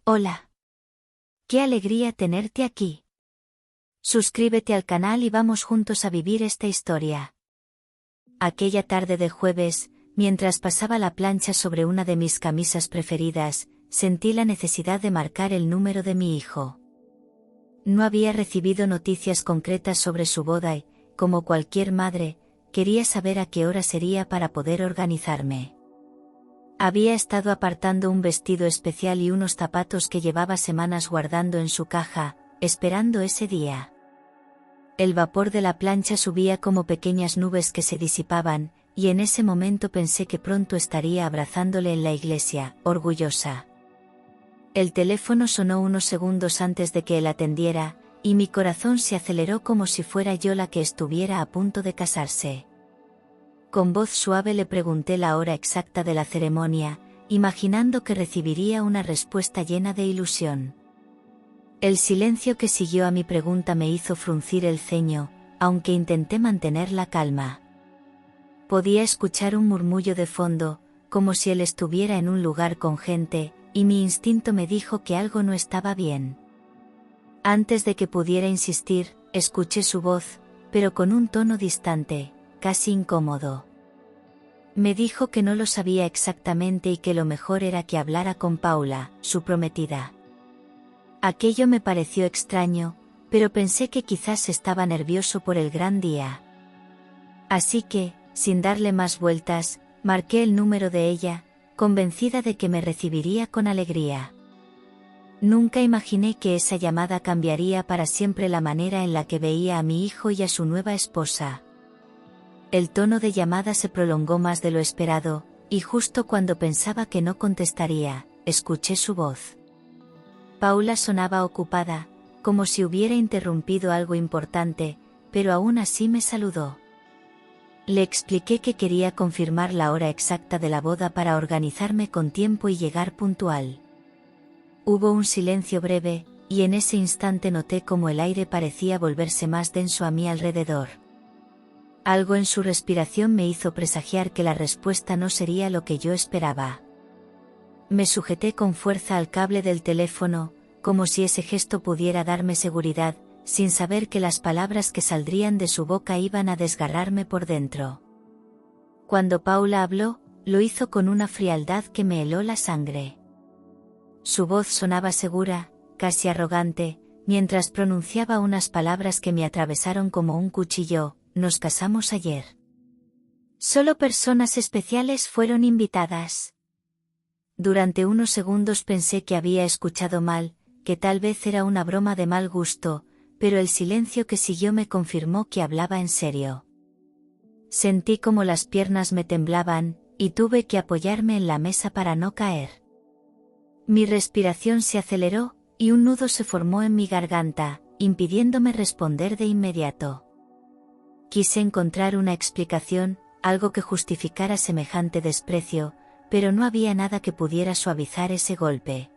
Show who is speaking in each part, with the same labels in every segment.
Speaker 1: Hola. Qué alegría tenerte aquí. Suscríbete al canal y vamos juntos a vivir esta historia. Aquella tarde de jueves, mientras pasaba la plancha sobre una de mis camisas preferidas, sentí la necesidad de marcar el número de mi hijo. No había recibido noticias concretas sobre su boda y, como cualquier madre, quería saber a qué hora sería para poder organizarme. Había estado apartando un vestido especial y unos zapatos que llevaba semanas guardando en su caja, esperando ese día. El vapor de la plancha subía como pequeñas nubes que se disipaban, y en ese momento pensé que pronto estaría abrazándole en la iglesia, orgullosa. El teléfono sonó unos segundos antes de que él atendiera, y mi corazón se aceleró como si fuera yo la que estuviera a punto de casarse. Con voz suave le pregunté la hora exacta de la ceremonia, imaginando que recibiría una respuesta llena de ilusión. El silencio que siguió a mi pregunta me hizo fruncir el ceño, aunque intenté mantener la calma. Podía escuchar un murmullo de fondo, como si él estuviera en un lugar con gente, y mi instinto me dijo que algo no estaba bien. Antes de que pudiera insistir, escuché su voz, pero con un tono distante, casi incómodo. Me dijo que no lo sabía exactamente y que lo mejor era que hablara con Paula, su prometida. Aquello me pareció extraño, pero pensé que quizás estaba nervioso por el gran día. Así que, sin darle más vueltas, marqué el número de ella, convencida de que me recibiría con alegría. Nunca imaginé que esa llamada cambiaría para siempre la manera en la que veía a mi hijo y a su nueva esposa. El tono de llamada se prolongó más de lo esperado, y justo cuando pensaba que no contestaría, escuché su voz. Paula sonaba ocupada, como si hubiera interrumpido algo importante, pero aún así me saludó. Le expliqué que quería confirmar la hora exacta de la boda para organizarme con tiempo y llegar puntual. Hubo un silencio breve, y en ese instante noté cómo el aire parecía volverse más denso a mi alrededor. Algo en su respiración me hizo presagiar que la respuesta no sería lo que yo esperaba. Me sujeté con fuerza al cable del teléfono, como si ese gesto pudiera darme seguridad, sin saber que las palabras que saldrían de su boca iban a desgarrarme por dentro. Cuando Paula habló, lo hizo con una frialdad que me heló la sangre. Su voz sonaba segura, casi arrogante, mientras pronunciaba unas palabras que me atravesaron como un cuchillo. Nos casamos ayer. Solo personas especiales fueron invitadas. Durante unos segundos pensé que había escuchado mal, que tal vez era una broma de mal gusto, pero el silencio que siguió me confirmó que hablaba en serio. Sentí como las piernas me temblaban, y tuve que apoyarme en la mesa para no caer. Mi respiración se aceleró, y un nudo se formó en mi garganta, impidiéndome responder de inmediato. Quise encontrar una explicación, algo que justificara semejante desprecio, pero no había nada que pudiera suavizar ese golpe.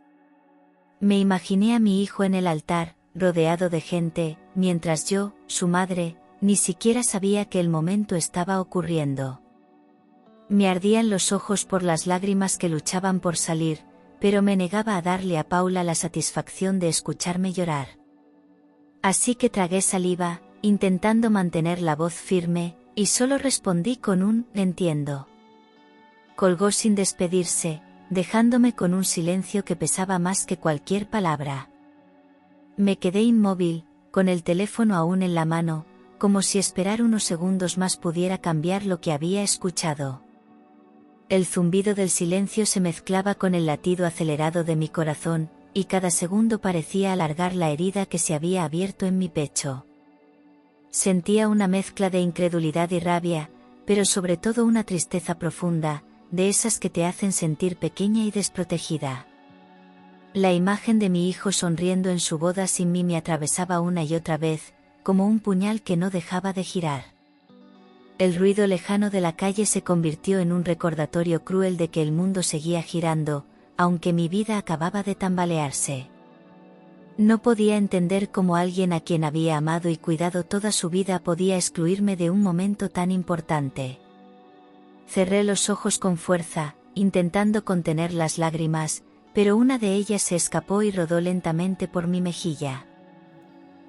Speaker 1: Me imaginé a mi hijo en el altar, rodeado de gente, mientras yo, su madre, ni siquiera sabía que el momento estaba ocurriendo. Me ardían los ojos por las lágrimas que luchaban por salir, pero me negaba a darle a Paula la satisfacción de escucharme llorar. Así que tragué saliva, intentando mantener la voz firme, y solo respondí con un «entiendo». Colgó sin despedirse, dejándome con un silencio que pesaba más que cualquier palabra. Me quedé inmóvil, con el teléfono aún en la mano, como si esperar unos segundos más pudiera cambiar lo que había escuchado. El zumbido del silencio se mezclaba con el latido acelerado de mi corazón, y cada segundo parecía alargar la herida que se había abierto en mi pecho. Sentía una mezcla de incredulidad y rabia, pero sobre todo una tristeza profunda, de esas que te hacen sentir pequeña y desprotegida. La imagen de mi hijo sonriendo en su boda sin mí me atravesaba una y otra vez, como un puñal que no dejaba de girar. El ruido lejano de la calle se convirtió en un recordatorio cruel de que el mundo seguía girando, aunque mi vida acababa de tambalearse. No podía entender cómo alguien a quien había amado y cuidado toda su vida podía excluirme de un momento tan importante. Cerré los ojos con fuerza, intentando contener las lágrimas, pero una de ellas se escapó y rodó lentamente por mi mejilla.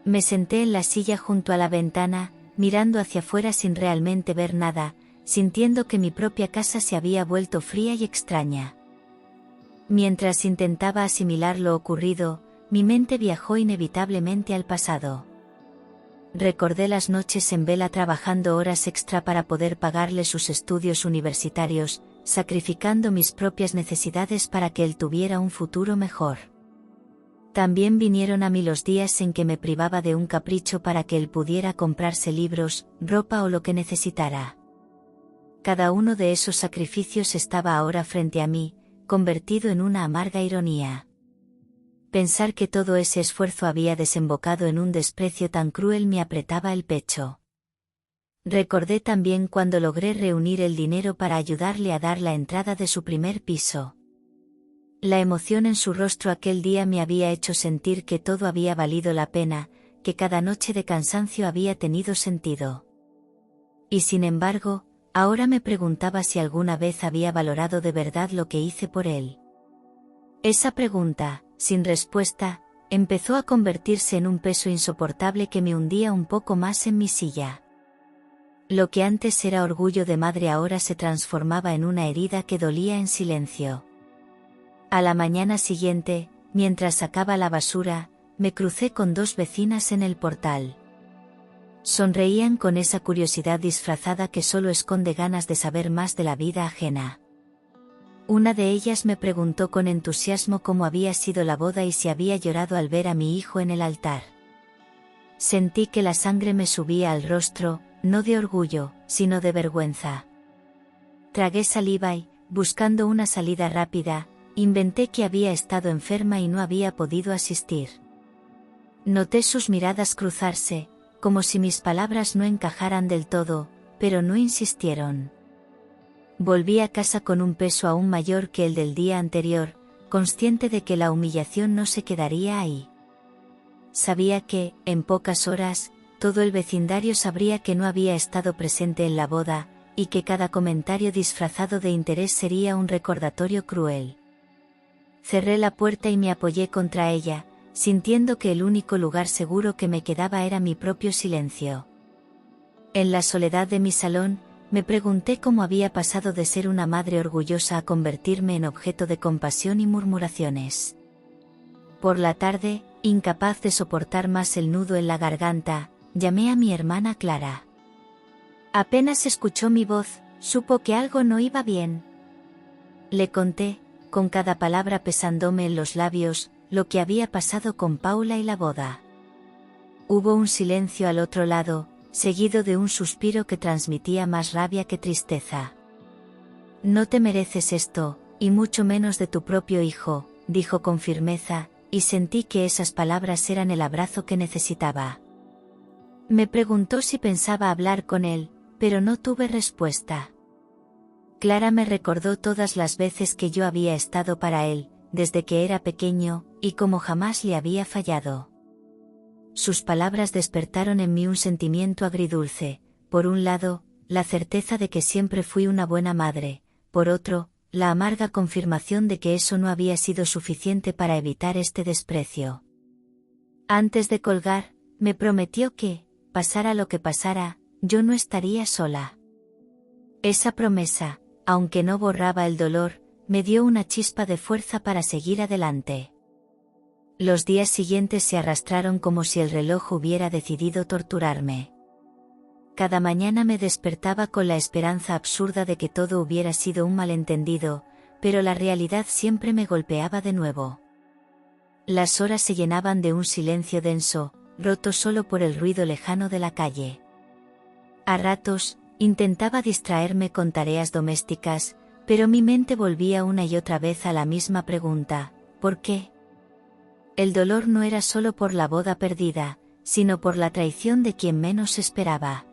Speaker 1: Me senté en la silla junto a la ventana, mirando hacia afuera sin realmente ver nada, sintiendo que mi propia casa se había vuelto fría y extraña. Mientras intentaba asimilar lo ocurrido, mi mente viajó inevitablemente al pasado. Recordé las noches en vela trabajando horas extra para poder pagarle sus estudios universitarios, sacrificando mis propias necesidades para que él tuviera un futuro mejor. También vinieron a mí los días en que me privaba de un capricho para que él pudiera comprarse libros, ropa o lo que necesitara. Cada uno de esos sacrificios estaba ahora frente a mí, convertido en una amarga ironía. Pensar que todo ese esfuerzo había desembocado en un desprecio tan cruel me apretaba el pecho. Recordé también cuando logré reunir el dinero para ayudarle a dar la entrada de su primer piso. La emoción en su rostro aquel día me había hecho sentir que todo había valido la pena, que cada noche de cansancio había tenido sentido. Y sin embargo, ahora me preguntaba si alguna vez había valorado de verdad lo que hice por él. Esa pregunta, sin respuesta, empezó a convertirse en un peso insoportable que me hundía un poco más en mi silla. Lo que antes era orgullo de madre ahora se transformaba en una herida que dolía en silencio. A la mañana siguiente, mientras sacaba la basura, me crucé con dos vecinas en el portal. Sonreían con esa curiosidad disfrazada que solo esconde ganas de saber más de la vida ajena. Una de ellas me preguntó con entusiasmo cómo había sido la boda y si había llorado al ver a mi hijo en el altar. Sentí que la sangre me subía al rostro, no de orgullo, sino de vergüenza. Tragué saliva y, buscando una salida rápida, inventé que había estado enferma y no había podido asistir. Noté sus miradas cruzarse, como si mis palabras no encajaran del todo, pero no insistieron. Volví a casa con un peso aún mayor que el del día anterior, consciente de que la humillación no se quedaría ahí. Sabía que, en pocas horas, todo el vecindario sabría que no había estado presente en la boda, y que cada comentario disfrazado de interés sería un recordatorio cruel. Cerré la puerta y me apoyé contra ella, sintiendo que el único lugar seguro que me quedaba era mi propio silencio. En la soledad de mi salón, me pregunté cómo había pasado de ser una madre orgullosa a convertirme en objeto de compasión y murmuraciones. Por la tarde, incapaz de soportar más el nudo en la garganta, llamé a mi hermana Clara. Apenas escuchó mi voz, supo que algo no iba bien. Le conté, con cada palabra pesándome en los labios, lo que había pasado con Paula y la boda. Hubo un silencio al otro lado, seguido de un suspiro que transmitía más rabia que tristeza. No te mereces esto, y mucho menos de tu propio hijo, dijo con firmeza, y sentí que esas palabras eran el abrazo que necesitaba. Me preguntó si pensaba hablar con él, pero no tuve respuesta. Clara me recordó todas las veces que yo había estado para él, desde que era pequeño, y como jamás le había fallado. Sus palabras despertaron en mí un sentimiento agridulce, por un lado, la certeza de que siempre fui una buena madre, por otro, la amarga confirmación de que eso no había sido suficiente para evitar este desprecio. Antes de colgar, me prometió que, pasara lo que pasara, yo no estaría sola. Esa promesa, aunque no borraba el dolor, me dio una chispa de fuerza para seguir adelante. Los días siguientes se arrastraron como si el reloj hubiera decidido torturarme. Cada mañana me despertaba con la esperanza absurda de que todo hubiera sido un malentendido, pero la realidad siempre me golpeaba de nuevo. Las horas se llenaban de un silencio denso, roto solo por el ruido lejano de la calle. A ratos, intentaba distraerme con tareas domésticas, pero mi mente volvía una y otra vez a la misma pregunta: ¿por qué? El dolor no era solo por la boda perdida, sino por la traición de quien menos esperaba.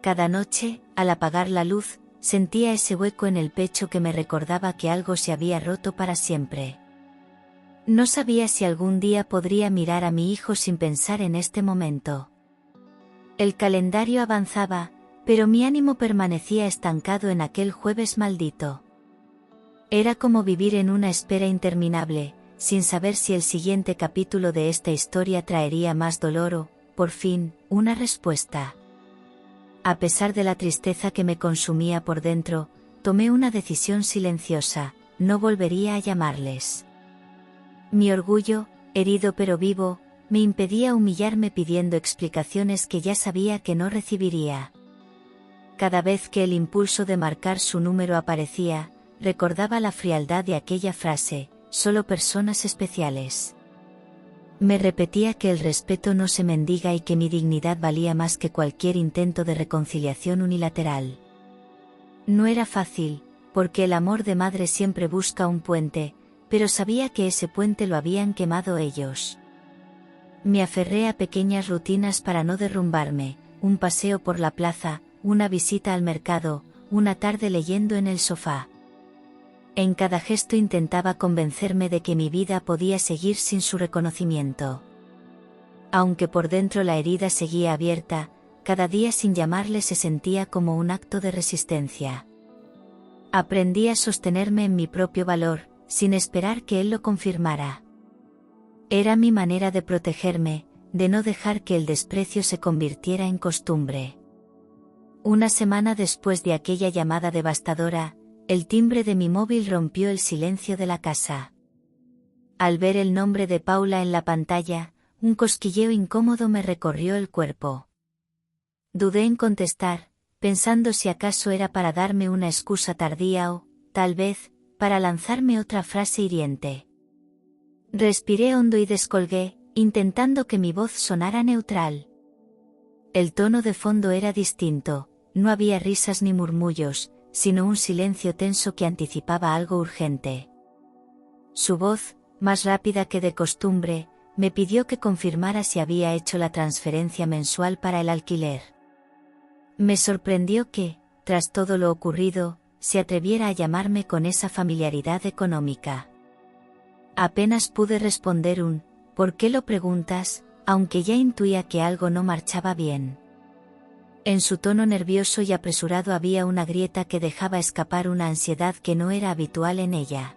Speaker 1: Cada noche, al apagar la luz, sentía ese hueco en el pecho que me recordaba que algo se había roto para siempre. No sabía si algún día podría mirar a mi hijo sin pensar en este momento. El calendario avanzaba, pero mi ánimo permanecía estancado en aquel jueves maldito. Era como vivir en una espera interminable, sin saber si el siguiente capítulo de esta historia traería más dolor o, por fin, una respuesta. A pesar de la tristeza que me consumía por dentro, tomé una decisión silenciosa: no volvería a llamarles. Mi orgullo, herido pero vivo, me impedía humillarme pidiendo explicaciones que ya sabía que no recibiría. Cada vez que el impulso de marcar su número aparecía, recordaba la frialdad de aquella frase: solo personas especiales. Me repetía que el respeto no se mendiga y que mi dignidad valía más que cualquier intento de reconciliación unilateral. No era fácil, porque el amor de madre siempre busca un puente, pero sabía que ese puente lo habían quemado ellos. Me aferré a pequeñas rutinas para no derrumbarme: un paseo por la plaza, una visita al mercado, una tarde leyendo en el sofá. En cada gesto intentaba convencerme de que mi vida podía seguir sin su reconocimiento. Aunque por dentro la herida seguía abierta, cada día sin llamarle se sentía como un acto de resistencia. Aprendí a sostenerme en mi propio valor, sin esperar que él lo confirmara. Era mi manera de protegerme, de no dejar que el desprecio se convirtiera en costumbre. Una semana después de aquella llamada devastadora, el timbre de mi móvil rompió el silencio de la casa. Al ver el nombre de Paula en la pantalla, un cosquilleo incómodo me recorrió el cuerpo. Dudé en contestar, pensando si acaso era para darme una excusa tardía o, tal vez, para lanzarme otra frase hiriente. Respiré hondo y descolgué, intentando que mi voz sonara neutral. El tono de fondo era distinto, no había risas ni murmullos, sino un silencio tenso que anticipaba algo urgente. Su voz, más rápida que de costumbre, me pidió que confirmara si había hecho la transferencia mensual para el alquiler. Me sorprendió que, tras todo lo ocurrido, se atreviera a llamarme con esa familiaridad económica. Apenas pude responder un «¿por qué lo preguntas?», aunque ya intuía que algo no marchaba bien. En su tono nervioso y apresurado había una grieta que dejaba escapar una ansiedad que no era habitual en ella.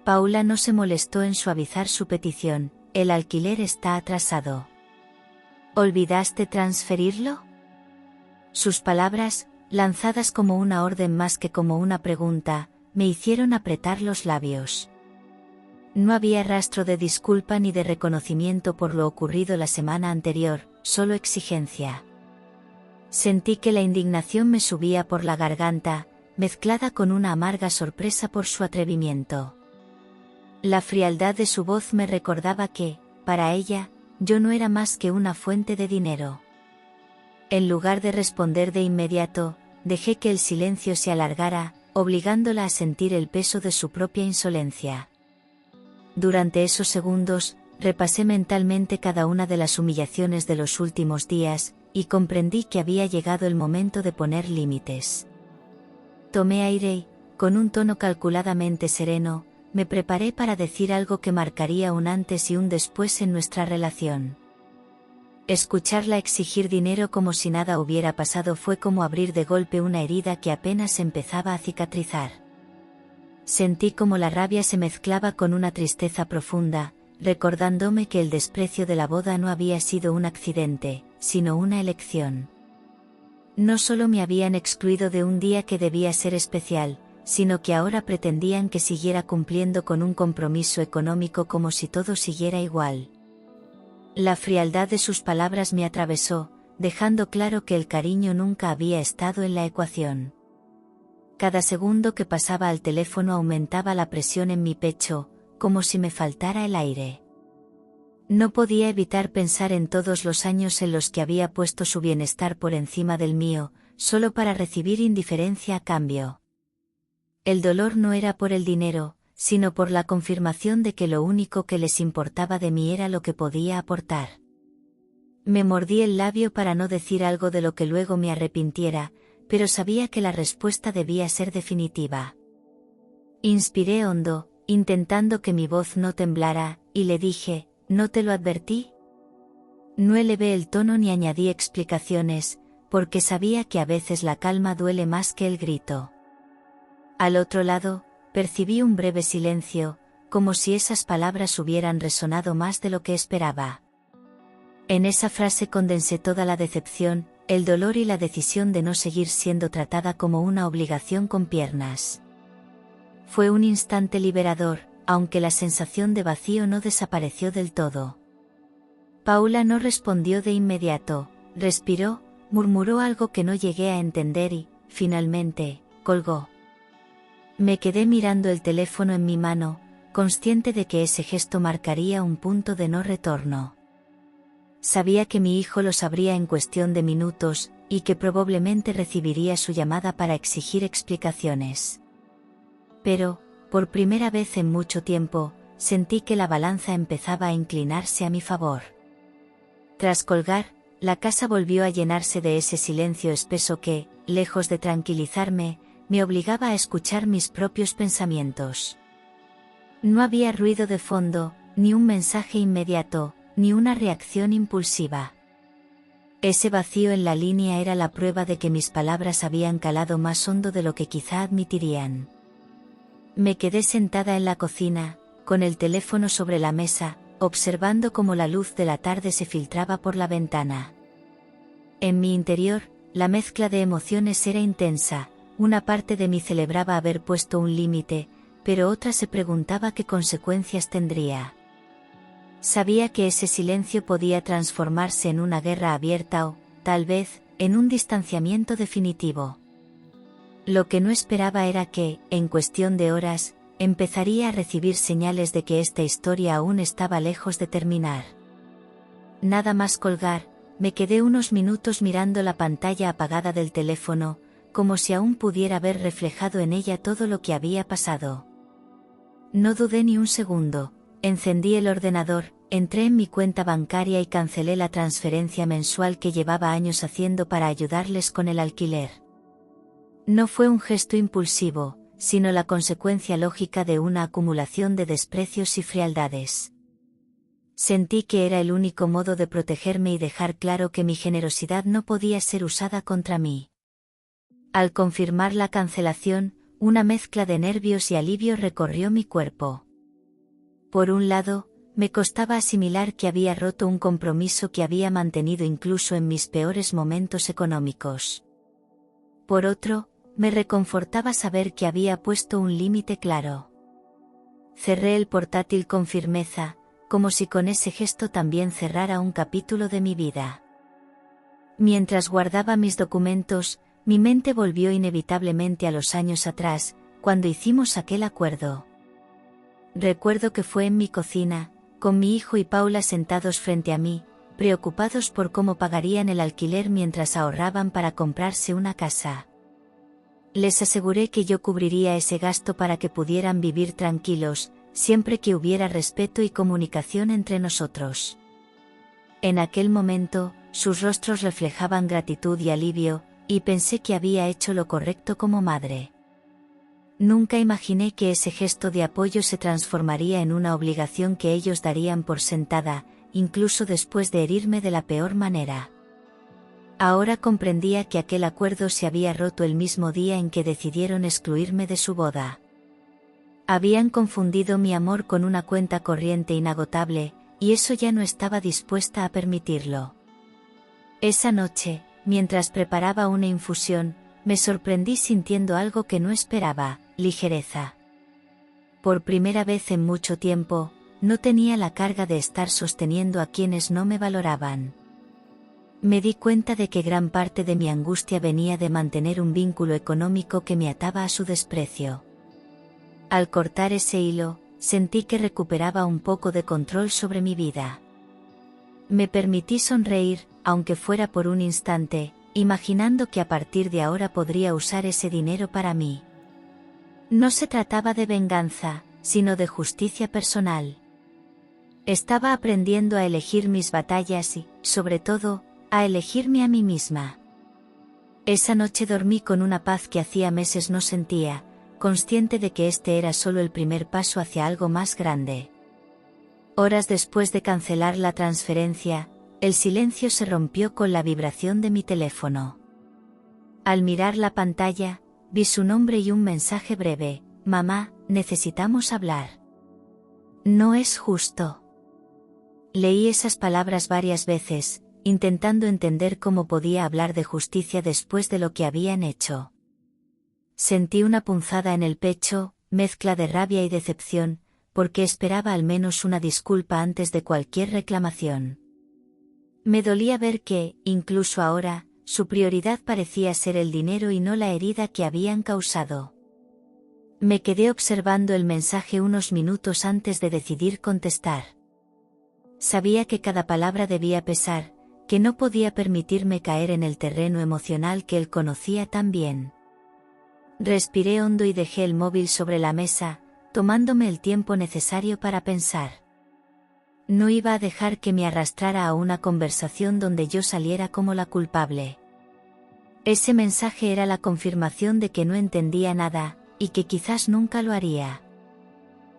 Speaker 1: Paula no se molestó en suavizar su petición: «El alquiler está atrasado». «¿Olvidaste transferirlo?». Sus palabras, lanzadas como una orden más que como una pregunta, me hicieron apretar los labios. No había rastro de disculpa ni de reconocimiento por lo ocurrido la semana anterior, solo exigencia. Sentí que la indignación me subía por la garganta, mezclada con una amarga sorpresa por su atrevimiento. La frialdad de su voz me recordaba que, para ella, yo no era más que una fuente de dinero. En lugar de responder de inmediato, dejé que el silencio se alargara, obligándola a sentir el peso de su propia insolencia. Durante esos segundos, repasé mentalmente cada una de las humillaciones de los últimos días, y comprendí que había llegado el momento de poner límites. Tomé aire y, con un tono calculadamente sereno, me preparé para decir algo que marcaría un antes y un después en nuestra relación. Escucharla exigir dinero como si nada hubiera pasado fue como abrir de golpe una herida que apenas empezaba a cicatrizar. Sentí como la rabia se mezclaba con una tristeza profunda, recordándome que el desprecio de la boda no había sido un accidente, sino una elección. No solo me habían excluido de un día que debía ser especial, sino que ahora pretendían que siguiera cumpliendo con un compromiso económico como si todo siguiera igual. La frialdad de sus palabras me atravesó, dejando claro que el cariño nunca había estado en la ecuación. Cada segundo que pasaba al teléfono aumentaba la presión en mi pecho, como si me faltara el aire. No podía evitar pensar en todos los años en los que había puesto su bienestar por encima del mío, solo para recibir indiferencia a cambio. El dolor no era por el dinero, sino por la confirmación de que lo único que les importaba de mí era lo que podía aportar. Me mordí el labio para no decir algo de lo que luego me arrepintiera, pero sabía que la respuesta debía ser definitiva. Inspiré hondo, intentando que mi voz no temblara, y le dije: «¿No te lo advertí?». No elevé el tono ni añadí explicaciones, porque sabía que a veces la calma duele más que el grito. Al otro lado, Percibí un breve silencio, como si esas palabras hubieran resonado más de lo que esperaba. En esa frase condensé toda la decepción, el dolor y la decisión de no seguir siendo tratada como una obligación con piernas. Fue un instante liberador, aunque la sensación de vacío no desapareció del todo. Paula no respondió de inmediato, respiró, murmuró algo que no llegué a entender y, finalmente, colgó. Me quedé mirando el teléfono en mi mano, consciente de que ese gesto marcaría un punto de no retorno. Sabía que mi hijo lo sabría en cuestión de minutos, y que probablemente recibiría su llamada para exigir explicaciones. Pero, por primera vez en mucho tiempo, sentí que la balanza empezaba a inclinarse a mi favor. Tras colgar, la casa volvió a llenarse de ese silencio espeso que, lejos de tranquilizarme, me obligaba a escuchar mis propios pensamientos. No había ruido de fondo, ni un mensaje inmediato, ni una reacción impulsiva. Ese vacío en la línea era la prueba de que mis palabras habían calado más hondo de lo que quizá admitirían. Me quedé sentada en la cocina, con el teléfono sobre la mesa, observando cómo la luz de la tarde se filtraba por la ventana. En mi interior, la mezcla de emociones era intensa, una parte de mí celebraba haber puesto un límite, pero otra se preguntaba qué consecuencias tendría. Sabía que ese silencio podía transformarse en una guerra abierta o, tal vez, en un distanciamiento definitivo. Lo que no esperaba era que, en cuestión de horas, empezaría a recibir señales de que esta historia aún estaba lejos de terminar. Nada más colgar, me quedé unos minutos mirando la pantalla apagada del teléfono, como si aún pudiera ver reflejado en ella todo lo que había pasado. No dudé ni un segundo, encendí el ordenador, entré en mi cuenta bancaria y cancelé la transferencia mensual que llevaba años haciendo para ayudarles con el alquiler. No fue un gesto impulsivo, sino la consecuencia lógica de una acumulación de desprecios y frialdades. Sentí que era el único modo de protegerme y dejar claro que mi generosidad no podía ser usada contra mí. Al confirmar la cancelación, una mezcla de nervios y alivio recorrió mi cuerpo. Por un lado, me costaba asimilar que había roto un compromiso que había mantenido incluso en mis peores momentos económicos. Por otro, me reconfortaba saber que había puesto un límite claro. Cerré el portátil con firmeza, como si con ese gesto también cerrara un capítulo de mi vida. Mientras guardaba mis documentos, mi mente volvió inevitablemente a los años atrás, cuando hicimos aquel acuerdo. Recuerdo que fue en mi cocina, con mi hijo y Paula sentados frente a mí, preocupados por cómo pagarían el alquiler mientras ahorraban para comprarse una casa. Les aseguré que yo cubriría ese gasto para que pudieran vivir tranquilos, siempre que hubiera respeto y comunicación entre nosotros. En aquel momento, sus rostros reflejaban gratitud y alivio, y pensé que había hecho lo correcto como madre. Nunca imaginé que ese gesto de apoyo se transformaría en una obligación que ellos darían por sentada, incluso después de herirme de la peor manera. Ahora comprendía que aquel acuerdo se había roto el mismo día en que decidieron excluirme de su boda. Habían confundido mi amor con una cuenta corriente inagotable, y eso ya no estaba dispuesta a permitirlo. Esa noche, mientras preparaba una infusión, me sorprendí sintiendo algo que no esperaba, ligereza. Por primera vez en mucho tiempo, no tenía la carga de estar sosteniendo a quienes no me valoraban. Me di cuenta de que gran parte de mi angustia venía de mantener un vínculo económico que me ataba a su desprecio. Al cortar ese hilo, sentí que recuperaba un poco de control sobre mi vida. Me permití sonreír, aunque fuera por un instante, imaginando que a partir de ahora podría usar ese dinero para mí. No se trataba de venganza, sino de justicia personal. Estaba aprendiendo a elegir mis batallas y, sobre todo, a elegirme a mí misma. Esa noche dormí con una paz que hacía meses no sentía, consciente de que este era solo el primer paso hacia algo más grande. Horas después de cancelar la transferencia, el silencio se rompió con la vibración de mi teléfono. Al mirar la pantalla, vi su nombre y un mensaje breve: «Mamá, necesitamos hablar. No es justo. Leí esas palabras varias veces, intentando entender cómo podía hablar de justicia después de lo que habían hecho. Sentí una punzada en el pecho, mezcla de rabia y decepción, porque esperaba al menos una disculpa antes de cualquier reclamación. Me dolía ver que, incluso ahora, su prioridad parecía ser el dinero y no la herida que habían causado. Me quedé observando el mensaje unos minutos antes de decidir contestar. Sabía que cada palabra debía pesar, que no podía permitirme caer en el terreno emocional que él conocía tan bien. Respiré hondo y dejé el móvil sobre la mesa, tomándome el tiempo necesario para pensar. No iba a dejar que me arrastrara a una conversación donde yo saliera como la culpable. Ese mensaje era la confirmación de que no entendía nada, y que quizás nunca lo haría.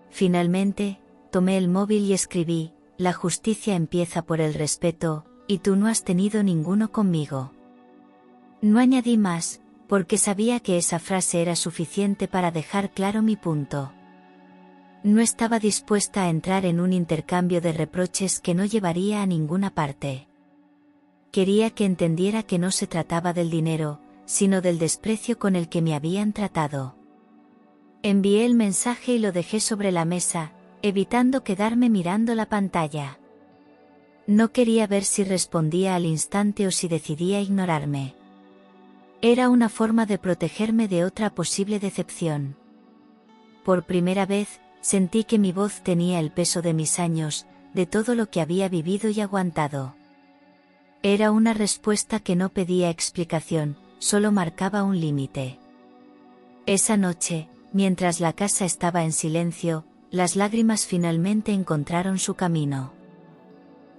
Speaker 1: Finalmente, tomé el móvil y escribí: la justicia empieza por el respeto, y tú no has tenido ninguno conmigo. No añadí más, porque sabía que esa frase era suficiente para dejar claro mi punto. No estaba dispuesta a entrar en un intercambio de reproches que no llevaría a ninguna parte. Quería que entendiera que no se trataba del dinero, sino del desprecio con el que me habían tratado. Envié el mensaje y lo dejé sobre la mesa, evitando quedarme mirando la pantalla. No quería ver si respondía al instante o si decidía ignorarme. Era una forma de protegerme de otra posible decepción. Por primera vez, sentí que mi voz tenía el peso de mis años, de todo lo que había vivido y aguantado. Era una respuesta que no pedía explicación, solo marcaba un límite. Esa noche, mientras la casa estaba en silencio, las lágrimas finalmente encontraron su camino.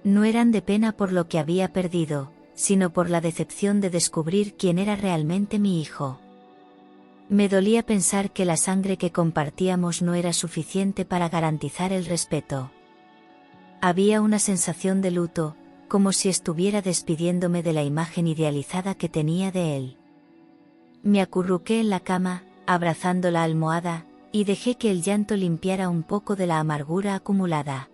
Speaker 1: No eran de pena por lo que había perdido, sino por la decepción de descubrir quién era realmente mi hijo. Me dolía pensar que la sangre que compartíamos no era suficiente para garantizar el respeto. Había una sensación de luto, como si estuviera despidiéndome de la imagen idealizada que tenía de él. Me acurruqué en la cama, abrazando la almohada, y dejé que el llanto limpiara un poco de la amargura acumulada.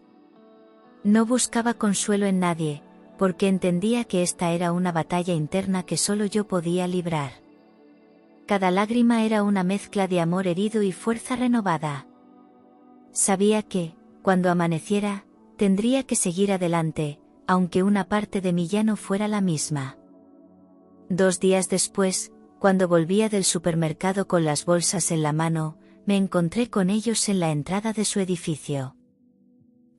Speaker 1: No buscaba consuelo en nadie, porque entendía que esta era una batalla interna que solo yo podía librar. Cada lágrima era una mezcla de amor herido y fuerza renovada. Sabía que, cuando amaneciera, tendría que seguir adelante, aunque una parte de mí ya no fuera la misma. 2 días después, cuando volvía del supermercado con las bolsas en la mano, me encontré con ellos en la entrada de su edificio.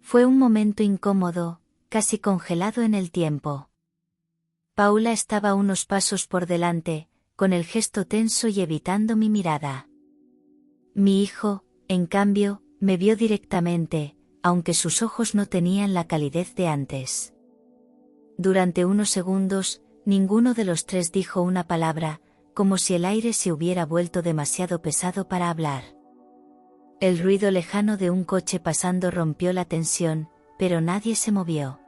Speaker 1: Fue un momento incómodo, casi congelado en el tiempo. Paula estaba unos pasos por delante, con el gesto tenso y evitando mi mirada. Mi hijo, en cambio, me vio directamente, aunque sus ojos no tenían la calidez de antes. Durante unos segundos, ninguno de los tres dijo una palabra, como si el aire se hubiera vuelto demasiado pesado para hablar. El ruido lejano de un coche pasando rompió la tensión, pero nadie se movió.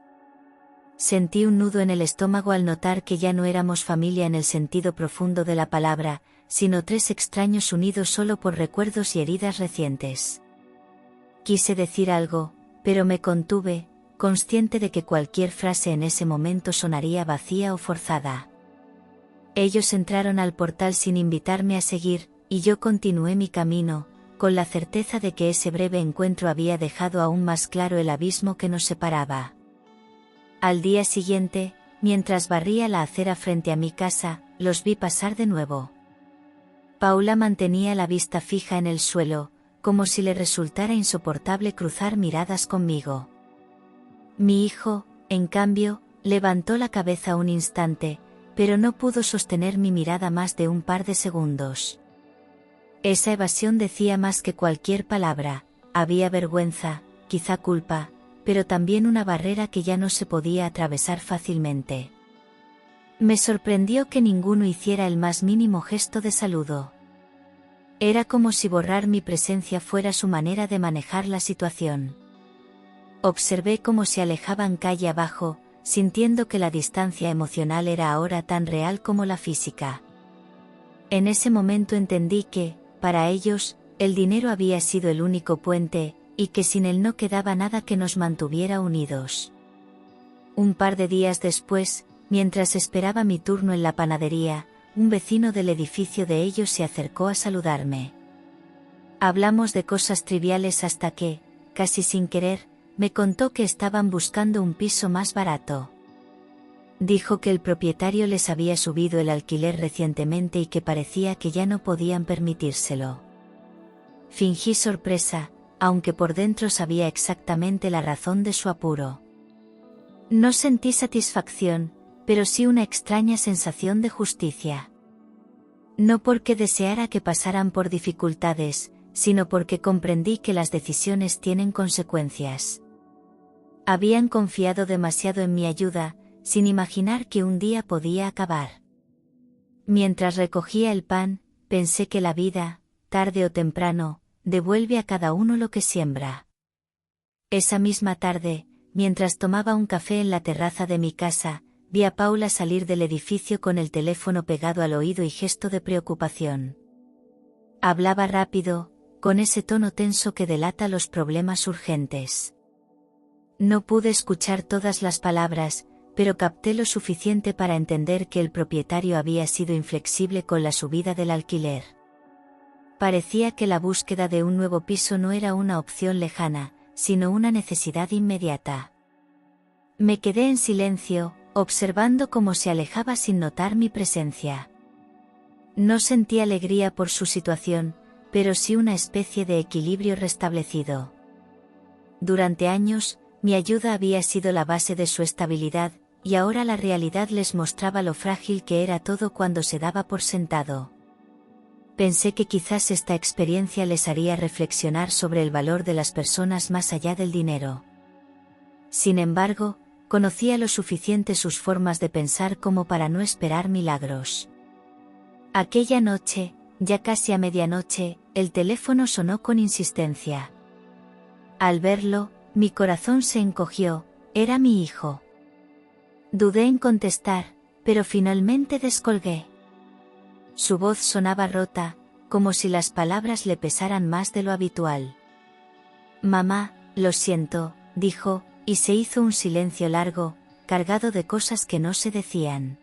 Speaker 1: Sentí un nudo en el estómago al notar que ya no éramos familia en el sentido profundo de la palabra, sino 3 extraños unidos solo por recuerdos y heridas recientes. Quise decir algo, pero me contuve, consciente de que cualquier frase en ese momento sonaría vacía o forzada. Ellos entraron al portal sin invitarme a seguir, y yo continué mi camino, con la certeza de que ese breve encuentro había dejado aún más claro el abismo que nos separaba. Al día siguiente, mientras barría la acera frente a mi casa, los vi pasar de nuevo. Paula mantenía la vista fija en el suelo, como si le resultara insoportable cruzar miradas conmigo. Mi hijo, en cambio, levantó la cabeza un instante, pero no pudo sostener mi mirada más de un par de segundos. Esa evasión decía más que cualquier palabra, había vergüenza, quizá culpa, pero también una barrera que ya no se podía atravesar fácilmente. Me sorprendió que ninguno hiciera el más mínimo gesto de saludo. Era como si borrar mi presencia fuera su manera de manejar la situación. Observé cómo se alejaban calle abajo, sintiendo que la distancia emocional era ahora tan real como la física. En ese momento entendí que, para ellos, El dinero había sido el único puente, y que sin él no quedaba nada que nos mantuviera unidos. Un par de días después, mientras esperaba mi turno en la panadería, un vecino del edificio de ellos se acercó a saludarme. Hablamos de cosas triviales hasta que, casi sin querer, me contó que estaban buscando un piso más barato. Dijo que el propietario les había subido el alquiler recientemente y que parecía que ya no podían permitírselo. Fingí sorpresa, aunque por dentro sabía exactamente la razón de su apuro. No sentí satisfacción, pero sí una extraña sensación de justicia. No porque deseara que pasaran por dificultades, sino porque comprendí que las decisiones tienen consecuencias. Habían confiado demasiado en mi ayuda, sin imaginar que un día podía acabar. Mientras recogía el pan, pensé que la vida, tarde o temprano, devuelve a cada uno lo que siembra. Esa misma tarde, mientras tomaba un café en la terraza de mi casa, vi a Paula salir del edificio con el teléfono pegado al oído y gesto de preocupación. Hablaba rápido, con ese tono tenso que delata los problemas urgentes. No pude escuchar todas las palabras, pero capté lo suficiente para entender que el propietario había sido inflexible con la subida del alquiler. Parecía que la búsqueda de un nuevo piso no era una opción lejana, sino una necesidad inmediata. Me quedé en silencio, observando cómo se alejaba sin notar mi presencia. No sentí alegría por su situación, pero sí una especie de equilibrio restablecido. Durante años, mi ayuda había sido la base de su estabilidad, y ahora la realidad les mostraba lo frágil que era todo cuando se daba por sentado. Pensé que quizás esta experiencia les haría reflexionar sobre el valor de las personas más allá del dinero. Sin embargo, conocía lo suficiente sus formas de pensar como para no esperar milagros. Aquella noche, ya casi a medianoche, el teléfono sonó con insistencia. Al verlo, mi corazón se encogió, era mi hijo. Dudé en contestar, pero finalmente descolgué. Su voz sonaba rota, como si las palabras le pesaran más de lo habitual. Mamá, lo siento, dijo, y se hizo un silencio largo, cargado de cosas que no se decían.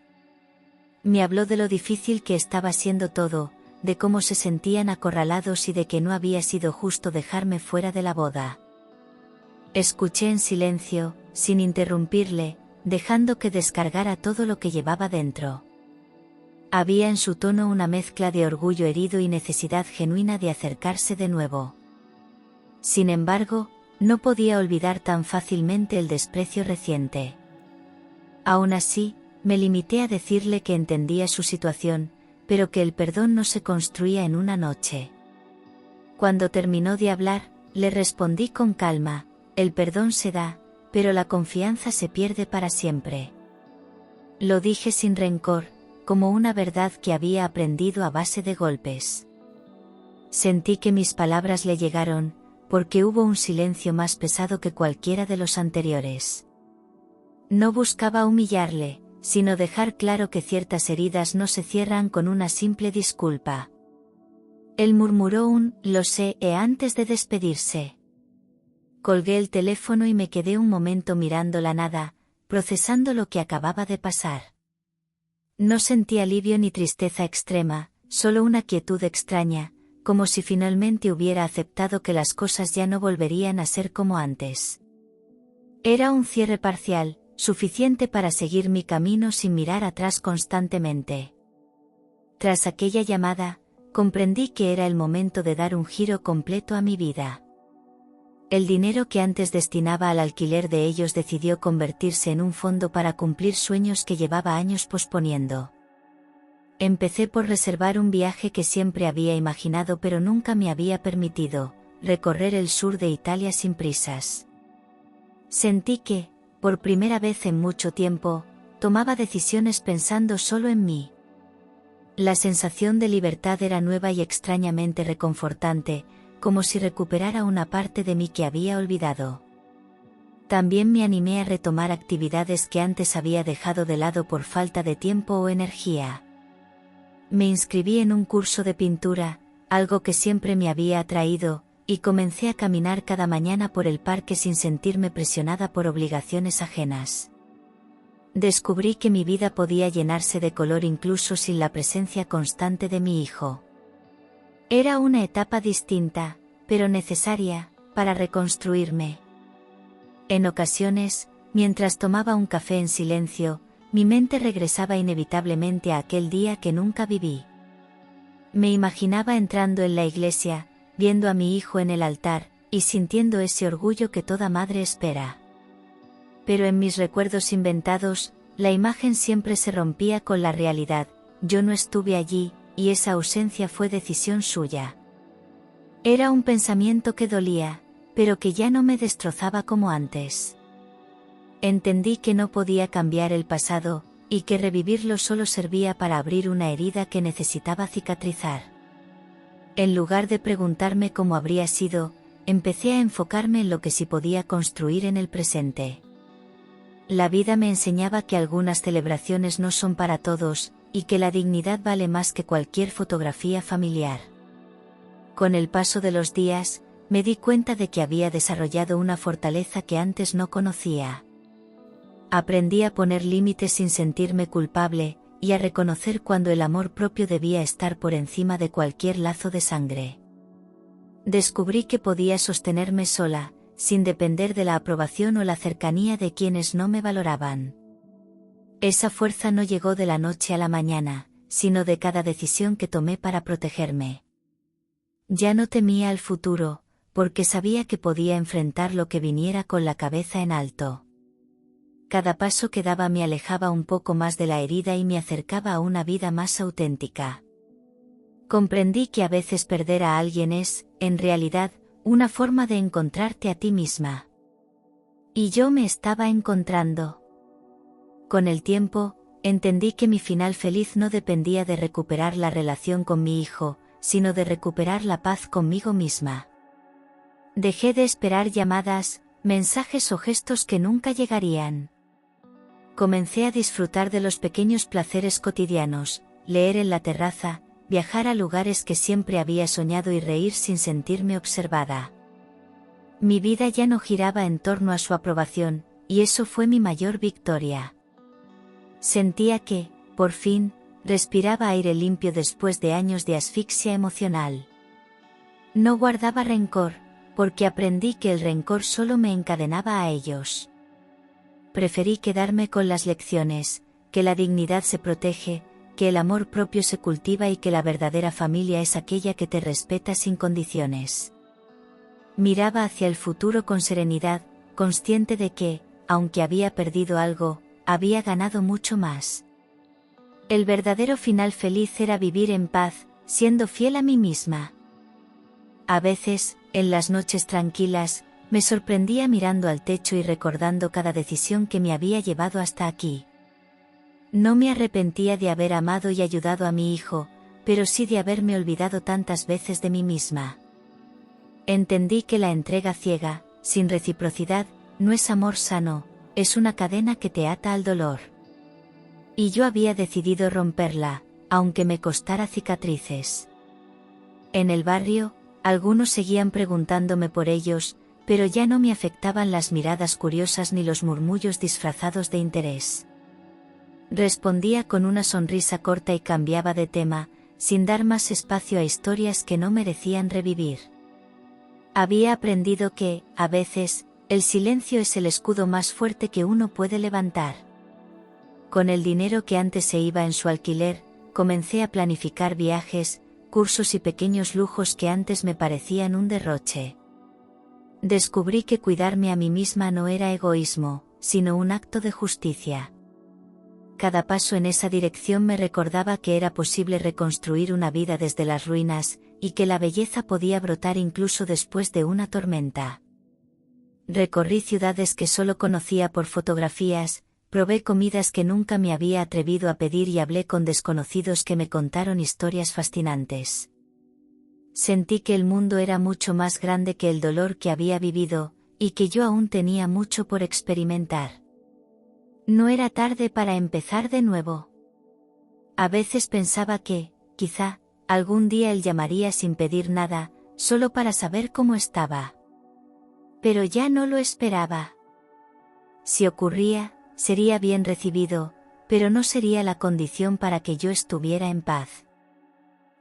Speaker 1: Me habló de lo difícil que estaba siendo todo, de cómo se sentían acorralados y de que no había sido justo dejarme fuera de la boda. Escuché en silencio, sin interrumpirle, dejando que descargara todo lo que llevaba dentro. Había en su tono una mezcla de orgullo herido y necesidad genuina de acercarse de nuevo. Sin embargo, no podía olvidar tan fácilmente el desprecio reciente. Aún así, me limité a decirle que entendía su situación, pero que el perdón no se construía en una noche. Cuando terminó de hablar, le respondí con calma, el perdón se da, pero la confianza se pierde para siempre. Lo dije sin rencor, como una verdad que había aprendido a base de golpes. Sentí que mis palabras le llegaron, porque hubo un silencio más pesado que cualquiera de los anteriores. No buscaba humillarle, sino dejar claro que ciertas heridas no se cierran con una simple disculpa. Él murmuró un «lo sé» antes de despedirse. Colgué el teléfono y me quedé un momento mirando la nada, procesando lo que acababa de pasar. No sentí alivio ni tristeza extrema, solo una quietud extraña, como si finalmente hubiera aceptado que las cosas ya no volverían a ser como antes. Era un cierre parcial, suficiente para seguir mi camino sin mirar atrás constantemente. Tras aquella llamada, comprendí que era el momento de dar un giro completo a mi vida. El dinero que antes destinaba al alquiler de ellos decidió convertirse en un fondo para cumplir sueños que llevaba años posponiendo. Empecé por reservar un viaje que siempre había imaginado pero nunca me había permitido, recorrer el sur de Italia sin prisas. Sentí que, por primera vez en mucho tiempo, tomaba decisiones pensando solo en mí. La sensación de libertad era nueva y extrañamente reconfortante, como si recuperara una parte de mí que había olvidado. También me animé a retomar actividades que antes había dejado de lado por falta de tiempo o energía. Me inscribí en un curso de pintura, algo que siempre me había atraído, y comencé a caminar cada mañana por el parque sin sentirme presionada por obligaciones ajenas. Descubrí que mi vida podía llenarse de color incluso sin la presencia constante de mi hijo. Era una etapa distinta, pero necesaria, para reconstruirme. En ocasiones, mientras tomaba un café en silencio, mi mente regresaba inevitablemente a aquel día que nunca viví. Me imaginaba entrando en la iglesia, viendo a mi hijo en el altar, y sintiendo ese orgullo que toda madre espera. Pero en mis recuerdos inventados, la imagen siempre se rompía con la realidad. Yo no estuve allí, y esa ausencia fue decisión suya. Era un pensamiento que dolía, pero que ya no me destrozaba como antes. Entendí que no podía cambiar el pasado, y que revivirlo solo servía para abrir una herida que necesitaba cicatrizar. En lugar de preguntarme cómo habría sido, empecé a enfocarme en lo que sí podía construir en el presente. La vida me enseñaba que algunas celebraciones no son para todos, y que la dignidad vale más que cualquier fotografía familiar. Con el paso de los días, me di cuenta de que había desarrollado una fortaleza que antes no conocía. Aprendí a poner límites sin sentirme culpable, y a reconocer cuando el amor propio debía estar por encima de cualquier lazo de sangre. Descubrí que podía sostenerme sola, sin depender de la aprobación o la cercanía de quienes no me valoraban. Esa fuerza no llegó de la noche a la mañana, sino de cada decisión que tomé para protegerme. Ya no temía al futuro, porque sabía que podía enfrentar lo que viniera con la cabeza en alto. Cada paso que daba me alejaba un poco más de la herida y me acercaba a una vida más auténtica. Comprendí que a veces perder a alguien es, en realidad, una forma de encontrarte a ti misma. Y yo me estaba encontrando. Con el tiempo, entendí que mi final feliz no dependía de recuperar la relación con mi hijo, sino de recuperar la paz conmigo misma. Dejé de esperar llamadas, mensajes o gestos que nunca llegarían. Comencé a disfrutar de los pequeños placeres cotidianos, leer en la terraza, viajar a lugares que siempre había soñado y reír sin sentirme observada. Mi vida ya no giraba en torno a su aprobación, y eso fue mi mayor victoria. Sentía que, por fin, respiraba aire limpio después de años de asfixia emocional. No guardaba rencor, porque aprendí que el rencor solo me encadenaba a ellos. Preferí quedarme con las lecciones, que la dignidad se protege, que el amor propio se cultiva y que la verdadera familia es aquella que te respeta sin condiciones. Miraba hacia el futuro con serenidad, consciente de que, aunque había perdido algo, había ganado mucho más. El verdadero final feliz era vivir en paz, siendo fiel a mí misma. A veces, en las noches tranquilas, me sorprendía mirando al techo y recordando cada decisión que me había llevado hasta aquí. No me arrepentía de haber amado y ayudado a mi hijo, pero sí de haberme olvidado tantas veces de mí misma. Entendí que la entrega ciega, sin reciprocidad, no es amor sano, es una cadena que te ata al dolor. Y yo había decidido romperla, aunque me costara cicatrices. En el barrio, algunos seguían preguntándome por ellos, pero ya no me afectaban las miradas curiosas ni los murmullos disfrazados de interés. Respondía con una sonrisa corta y cambiaba de tema, sin dar más espacio a historias que no merecían revivir. Había aprendido que, a veces, el silencio es el escudo más fuerte que uno puede levantar. Con el dinero que antes se iba en su alquiler, comencé a planificar viajes, cursos y pequeños lujos que antes me parecían un derroche. Descubrí que cuidarme a mí misma no era egoísmo, sino un acto de justicia. Cada paso en esa dirección me recordaba que era posible reconstruir una vida desde las ruinas, y que la belleza podía brotar incluso después de una tormenta. Recorrí ciudades que solo conocía por fotografías, probé comidas que nunca me había atrevido a pedir y hablé con desconocidos que me contaron historias fascinantes. Sentí que el mundo era mucho más grande que el dolor que había vivido, y que yo aún tenía mucho por experimentar. No era tarde para empezar de nuevo. A veces pensaba que, quizá, Algún día él llamaría sin pedir nada, solo para saber cómo estaba. Pero ya no lo esperaba. Si ocurría, sería bien recibido, pero no sería la condición para que yo estuviera en paz.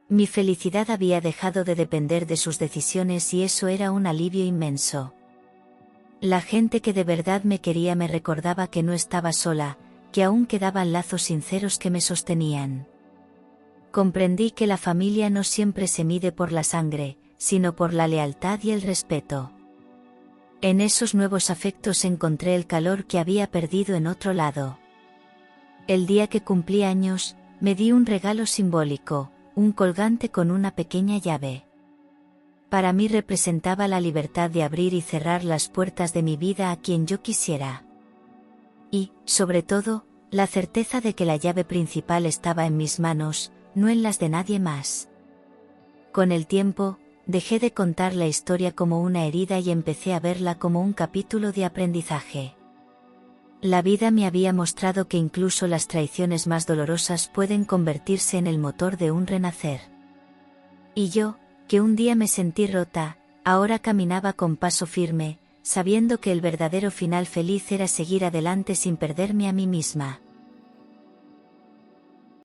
Speaker 1: Mi felicidad había dejado de depender de sus decisiones y eso era un alivio inmenso. La gente que de verdad me quería me recordaba que no estaba sola, que aún quedaban lazos sinceros que me sostenían. Comprendí que la familia no siempre se mide por la sangre, sino por la lealtad y el respeto. En esos nuevos afectos encontré el calor que había perdido en otro lado. El día que cumplí años, me di un regalo simbólico, un colgante con una pequeña llave. Para mí representaba la libertad de abrir y cerrar las puertas de mi vida a quien yo quisiera. Y, sobre todo, la certeza de que la llave principal estaba en mis manos, no en las de nadie más. Con el tiempo, dejé de contar la historia como una herida y empecé a verla como un capítulo de aprendizaje. La vida me había mostrado que incluso las traiciones más dolorosas pueden convertirse en el motor de un renacer. Y yo, que un día me sentí rota, ahora caminaba con paso firme, sabiendo que el verdadero final feliz era seguir adelante sin perderme a mí misma.